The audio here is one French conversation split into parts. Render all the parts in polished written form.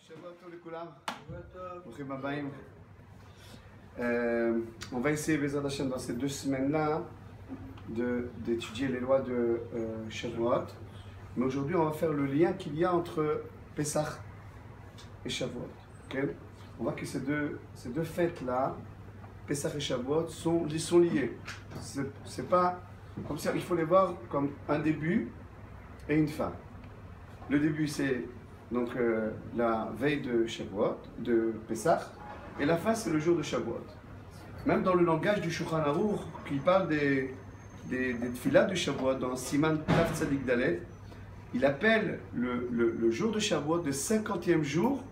Shabbat tov לכולם. ברוכים הבאים. On va essayer, Bezrat Hashem, dans ces 2 semaines-là, d'étudier les lois de Shavuot. Mais aujourd'hui, on va faire le lien qu'il y a entre Pesach et Shavuot. Okay? On voit que ces deux fêtes-là, Pesach et Shavuot, sont liés. C'est pas comme ça, il faut les voir comme un début et une fin. Le début, c'est donc la veille de Shavuot, de Pesach, et la fin, c'est le jour de Shavuot. Même dans le langage du Shulchan Aruch, qui parle des tefillah de Shavuot, dans Siman Tav Tzadik Dalet, il appelle le jour de Shavuot le 50e jour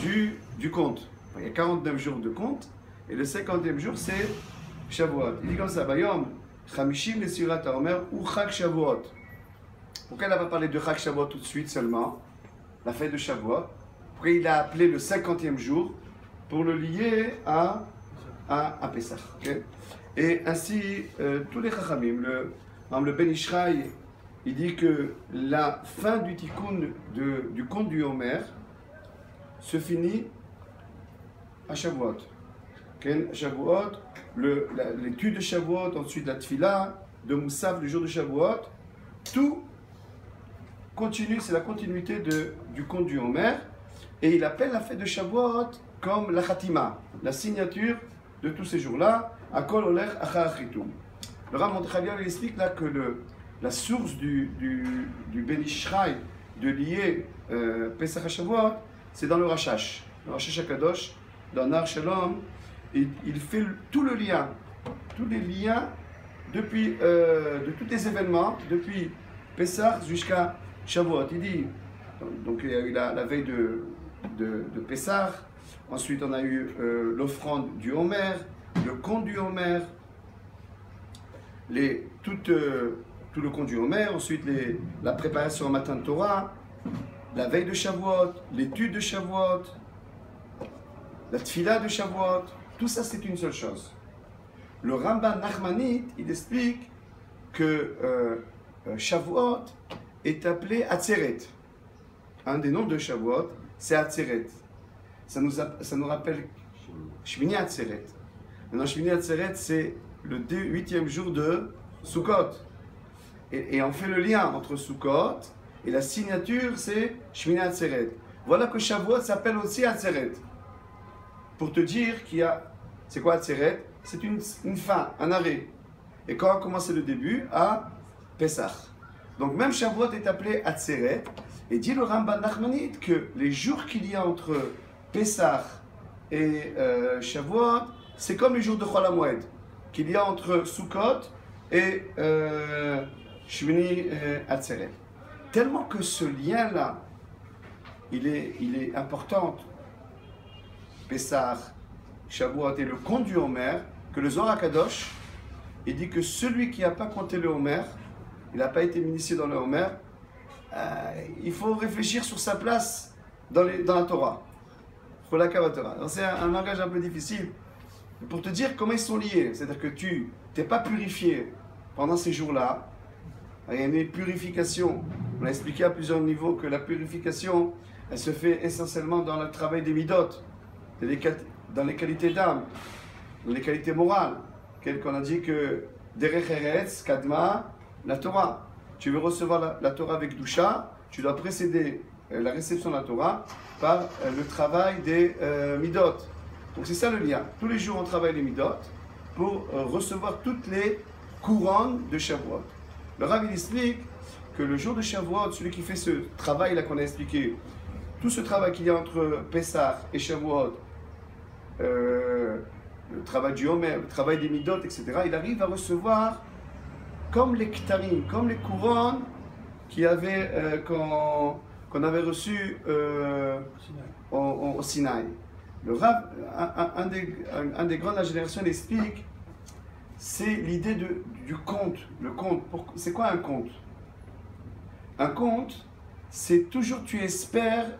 du compte. Enfin, il y a 49 jours de compte, et le 50e jour, c'est Shavuot. Il dit comme ça, Bayom, Chamishim Nesirat HaOmer ou Chag Shavuot. Pourquoi il n'a pas parlé de Chag Shavuot tout de suite seulement, la fête de Shavuot? Pourquoi il a appelé le 50e jour pour le lier à Pesach, okay? Et ainsi, tous les Chachamim, le Ben Ishraï, il dit que la fin du tikkun du conte du Homer se finit à Shavuot. Okay? Shavuot, l'étude de Shavuot, ensuite la tefillah de Moussaf le jour de Shavuot, tout continue, c'est la continuité du conte du Homer, et il appelle la fête de Shavuot comme la Khatima, la signature de tous ces jours-là, Akol Olech Achar Chitum. Le Rav Mordechai il explique là que la source du Ben Ishraï de lier Pesach à Shavuot, c'est dans le Rashash. Le Rashash HaKadosh, dans Nar Shalom, il fait tout le lien, tous les liens depuis, de tous les événements, depuis Pesach jusqu'à Shavuot. Il dit, donc il y a eu la veille de Pesach, ensuite on a eu l'offrande du Homer, le conte du Homer, tout le conte du Homer, ensuite la préparation au matin de Torah, la veille de Shavuot, l'étude de Shavuot, la tefillah de Shavuot, tout ça c'est une seule chose. Le Ramban Nachmanit, il explique que Shavuot est appelé Atzeret. Un des noms de Shavuot, c'est Atzeret. Ça nous rappelle Shmini Atzeret. Maintenant, Shmini Atzeret, c'est le 8e jour de Sukkot. Et on fait le lien entre Sukkot et la signature, c'est Shmini Atzeret. Voilà que Shavuot s'appelle aussi Atzeret. Pour te dire qu'il y a... C'est quoi Atzeret? C'est une fin, un arrêt. Et quand a commencé le début? À Pesach. Donc même Shavuot est appelé Atzeret. Et dit le Ramban Nachmanit que les jours qu'il y a entre Pesach et Shavuot, c'est comme les jours de Chol HaMoed qu'il y a entre Sukkot et Shmini Atzeret. Tellement que ce lien-là, il est important. Pesach, Shavuot et le conte du Homer, que le Zohar HaKadosh, il dit que celui qui n'a pas compté le Homer, il n'a pas été initié dans le Homer, il faut réfléchir sur sa place dans la Torah. C'est un langage un peu difficile pour te dire comment ils sont liés. C'est-à-dire que tu n'es pas purifié pendant ces jours-là. Il y a une purification. On a expliqué à plusieurs niveaux que la purification, elle se fait essentiellement dans le travail des midot, dans les qualités d'âme, dans les qualités morales. Qu'on a dit que Derech Eretz, Kadma, la Torah. Tu veux recevoir la Torah avec Doucha, tu dois précéder la réception de la Torah par le travail des midot. Donc c'est ça le lien. Tous les jours on travaille les midot pour recevoir toutes les couronnes de Shavuot. Le Rav il explique que le jour de Shavuot, celui qui fait ce travail-là qu'on a expliqué, tout ce travail qu'il y a entre Pesach et Shavuot, le travail du Homer, le travail des midot, etc., il arrive à recevoir comme les ktarim, comme les couronnes qu'on avait reçues au Sinaï. Le Rav, un des grands de la génération, il explique, c'est l'idée du conte. Le conte, c'est quoi un conte? Un conte, c'est toujours tu espères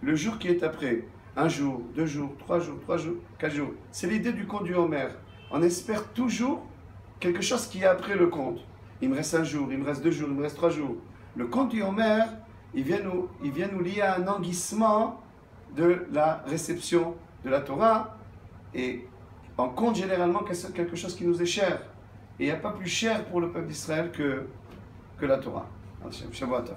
le jour qui est après. 1 jour, 2 jours, 3 jours, 4 jours. C'est l'idée du conte du Homer. On espère toujours quelque chose qui est après le conte. Il me reste 1 jour, il me reste 2 jours, il me reste 3 jours. Le conte du Homer, il vient nous lier à un enguissement de la réception de la Torah, et on compte généralement quelque chose qui nous est cher. Et il n'y a pas plus cher pour le peuple d'Israël que la Torah. Shabbat Tov.